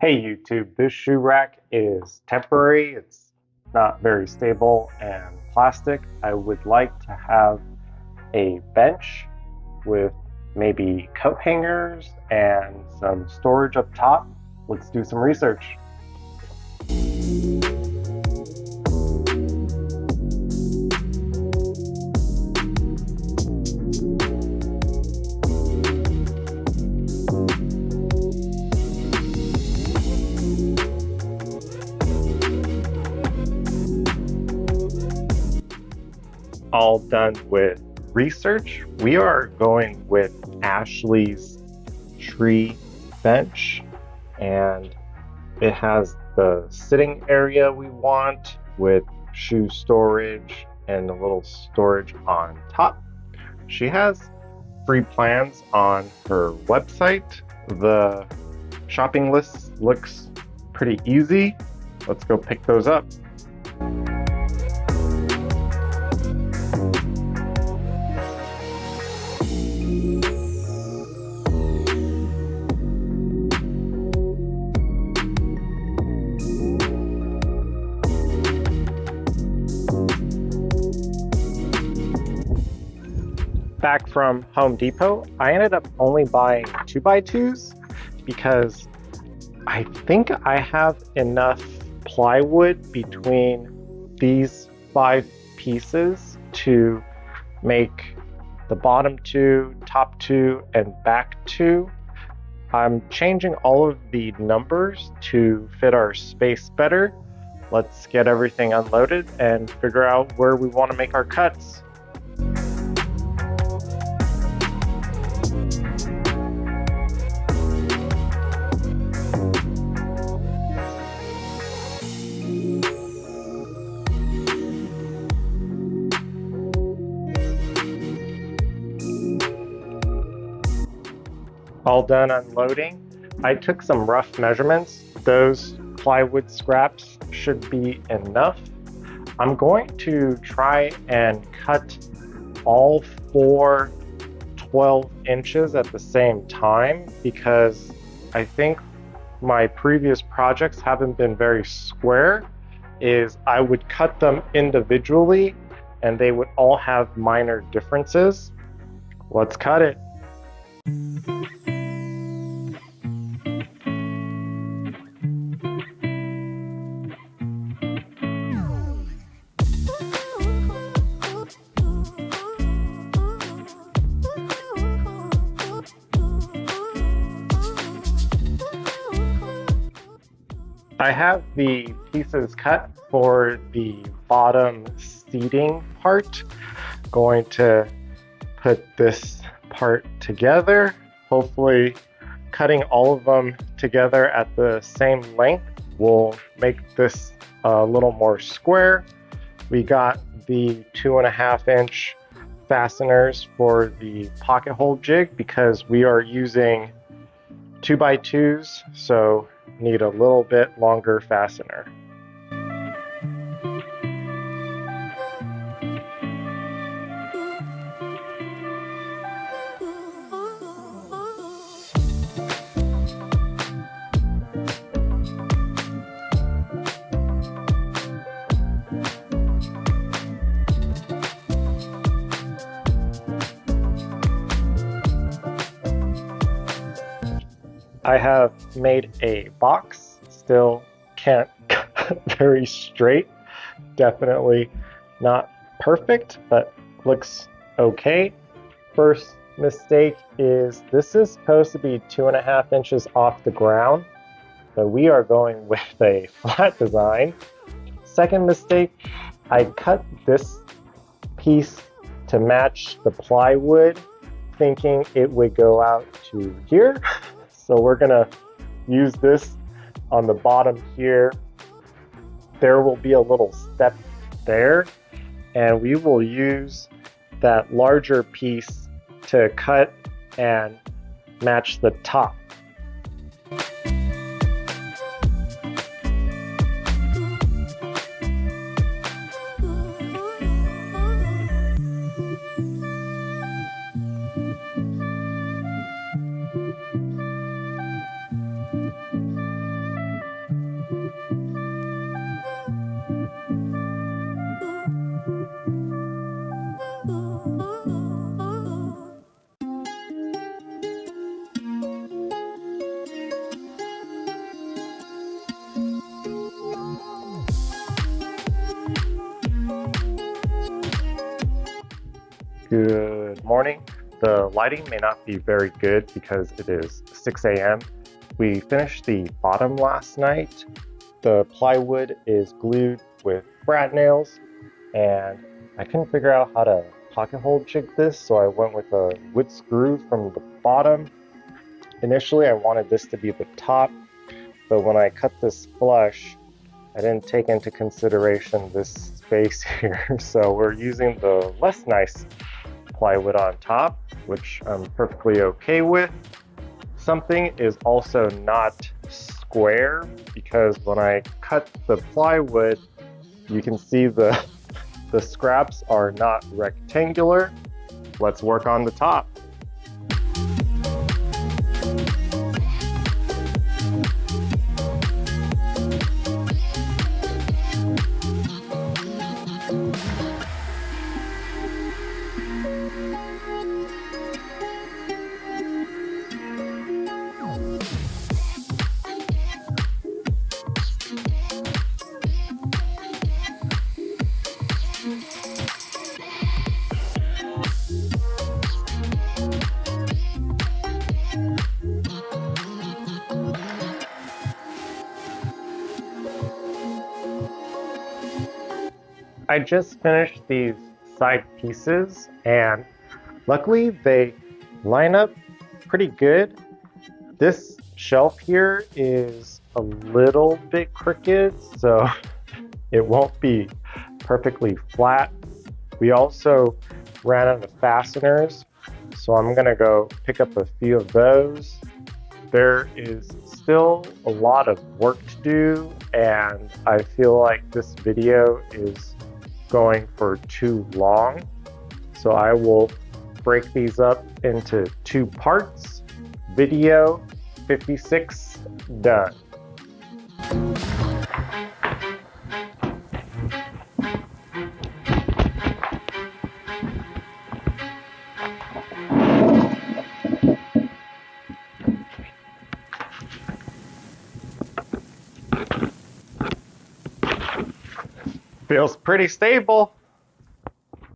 Hey YouTube, this shoe rack is temporary, it's not very stable and plastic. I would like to have a bench with maybe coat hangers and some storage up top. Let's do some research. All done with research. We are going with Ashley's tree bench, and it has the sitting area we want with shoe storage and a little storage on top. She has free plans on her website. The shopping list looks pretty easy. Let's go pick those up. Back from Home Depot, I ended up only buying 2x2s because I think I have enough plywood between these 5 pieces to make the bottom 2, top 2, and back 2. I'm changing all of the numbers to fit our space better. Let's get everything unloaded and figure out where we want to make our cuts. All done unloading. I took some rough measurements. Those plywood scraps should be enough. I'm going to try and cut all 4 12 inches at the same time because I think my previous projects haven't been very square. I would cut them individually and they would all have minor differences. Let's cut it. I have the pieces cut for the bottom seating part. Going to put this part together. Hopefully cutting all of them together at the same length will make this a little more square. We got the 2.5-inch fasteners for the pocket hole jig because we are using 2x2s, so need a little bit longer fastener. I have made a box, still can't cut very straight, definitely not perfect, but looks okay. First mistake is this is supposed to be 2.5 inches off the ground, but we are going with a flat design. Second mistake, I cut this piece to match the plywood, thinking it would go out to here. So we're gonna use this on the bottom here. There will be a little step there, and we will use that larger piece to cut and match the top. Good morning. The lighting may not be very good because it is 6 a.m. We finished the bottom last night. The plywood is glued with brat nails, and I couldn't figure out how to pocket hole jig this, so I went with a wood screw from the bottom. Initially, I wanted this to be the top, but when I cut this flush, I didn't take into consideration this space here, so we're using the less nice plywood on top, which I'm perfectly okay with. Something is also not square because when I cut the plywood, you can see the scraps are not rectangular. Let's work on the top. I just finished these side pieces and luckily they line up pretty good. This shelf here is a little bit crooked, so it won't be perfectly flat. We also ran out of fasteners, so I'm gonna go pick up a few of those. There is still a lot of work to do, and I feel like this video is going for too long. So I will break these up into 2 parts. Video 56 done. Feels pretty stable.